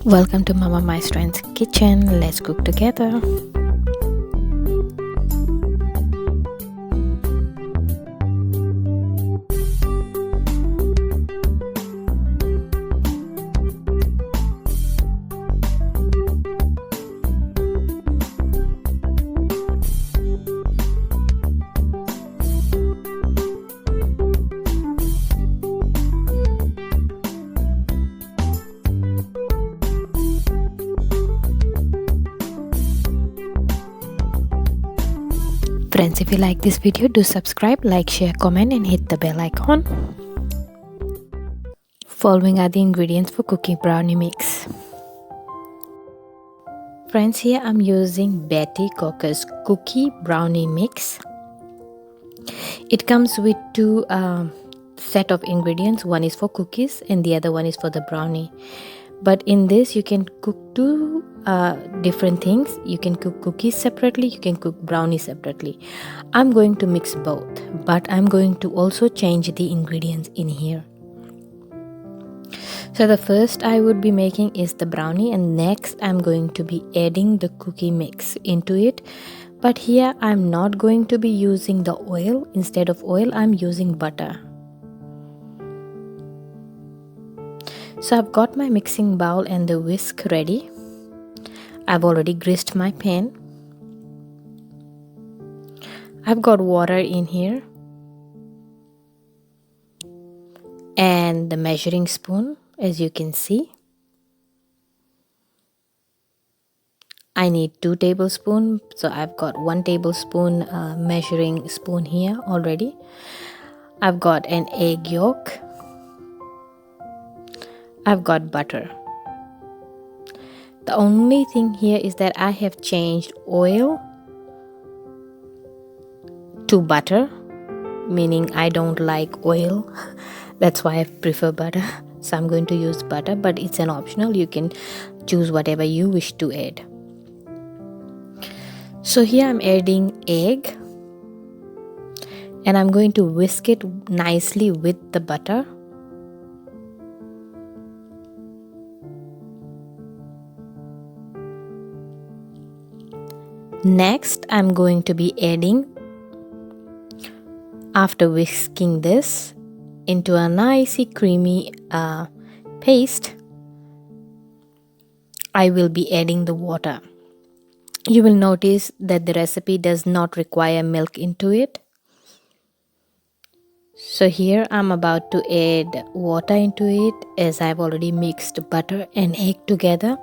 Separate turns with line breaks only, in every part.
Welcome to Mama My Strength's kitchen. Let's cook together. Friends, if you like this video, do subscribe, like, share, comment and hit the bell icon. Following are the ingredients for cookie brownie mix. Friends, here I'm using Betty Cocker's cookie brownie mix. It comes with two set of ingredients. One is for cookies and the other one is for the brownie. But in this you can cook two different things. You can cook cookies separately, you can cook brownie separately. I'm going to mix both, but I'm going to also change the ingredients in here. So the first I would be making is the brownie, and next I'm going to be adding the cookie mix into it. But here I'm not going to be using the oil. Instead of oil, I'm using butter. So I've got my mixing bowl and the whisk ready. I've already greased my pan. I've got water in here and the measuring spoon, as you can see. I need 2 tablespoons, so I've got 1 tablespoon measuring spoon here already. I've got an egg yolk. I've got butter. The only thing here is that I have changed oil to butter, meaning I don't like oil. That's why I prefer butter. So I'm going to use butter, but it's an optional. You can choose whatever you wish to add. So here I'm adding egg and I'm going to whisk it nicely with the butter. Next, I'm going to be adding, after whisking this into a nicely creamy paste, I will be adding the water. You will notice that the recipe does not require milk into it. So here I'm about to add water into it, as I've already mixed butter and egg together.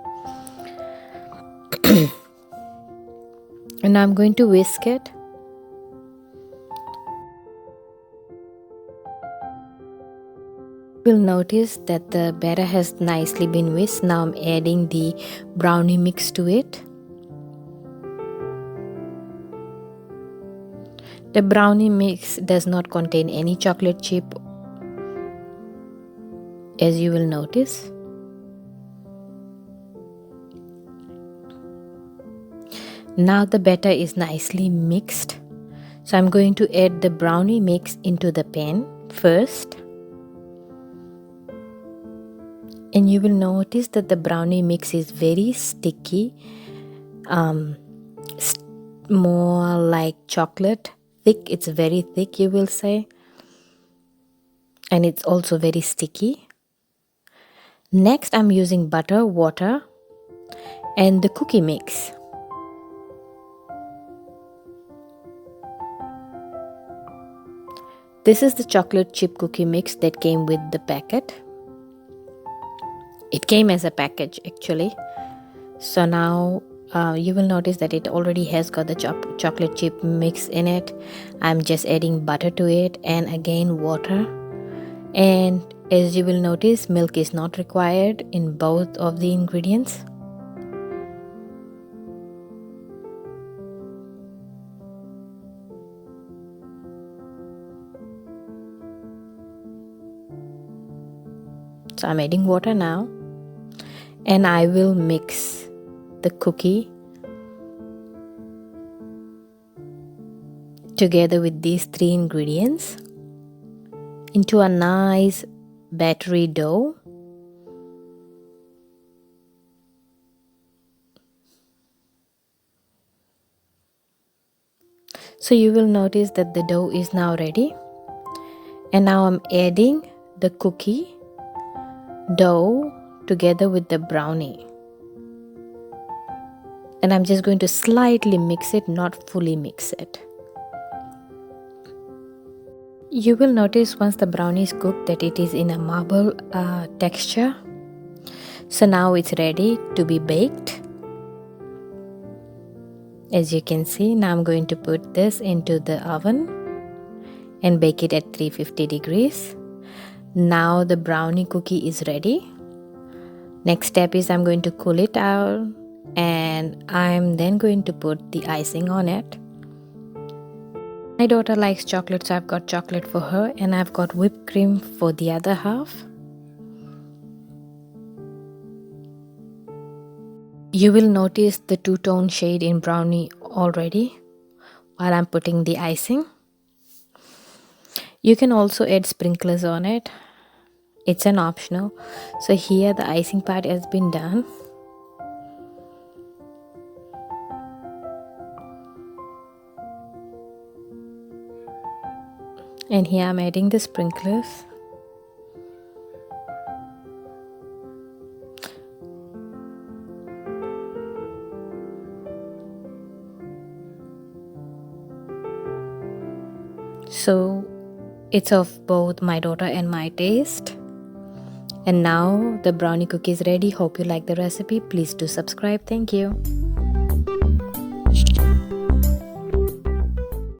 And I'm going to whisk it. You'll notice that the batter has nicely been whisked. Now I'm adding the brownie mix to it. The brownie mix does not contain any chocolate chip, as you will notice. Now the batter is nicely mixed. So I'm going to add the brownie mix into the pan first. And you will notice that the brownie mix is very sticky, more like chocolate, thick. It's very thick, you will say. And it's also very sticky. Next, I'm using butter, water, and the cookie mix. This is the chocolate chip cookie mix that came with the packet. It came as a package actually. So now you will notice that it already has got the chocolate chip mix in it. I'm just adding butter to it and again water. And as you will notice, milk is not required in both of the ingredients. So I'm adding water now, and I will mix the cookie together with these 3 ingredients into a nice battery dough. So you will notice that the dough is now ready. And now I'm adding the cookie dough together with the brownie. And I'm just going to slightly mix it, not fully mix it. You will notice once the brownie is cooked that it is in a marble texture. So now it's ready to be baked. As you can see, now I'm going to put this into the oven and bake it at 350 degrees. Now the brownie cookie is ready. Next step is I'm going to cool it out, and I'm then going to put the icing on it. My daughter likes chocolate, so I've got chocolate for her, and I've got whipped cream for the other half. You will notice the two-tone shade in brownie already while I'm putting the icing. You can also add sprinklers on it. It's an optional. So here the icing part has been done. And here I'm adding the sprinklers. So it's of both my daughter and my taste. And now the brownie cookie is ready. Hope you like the recipe. Please do subscribe. Thank you.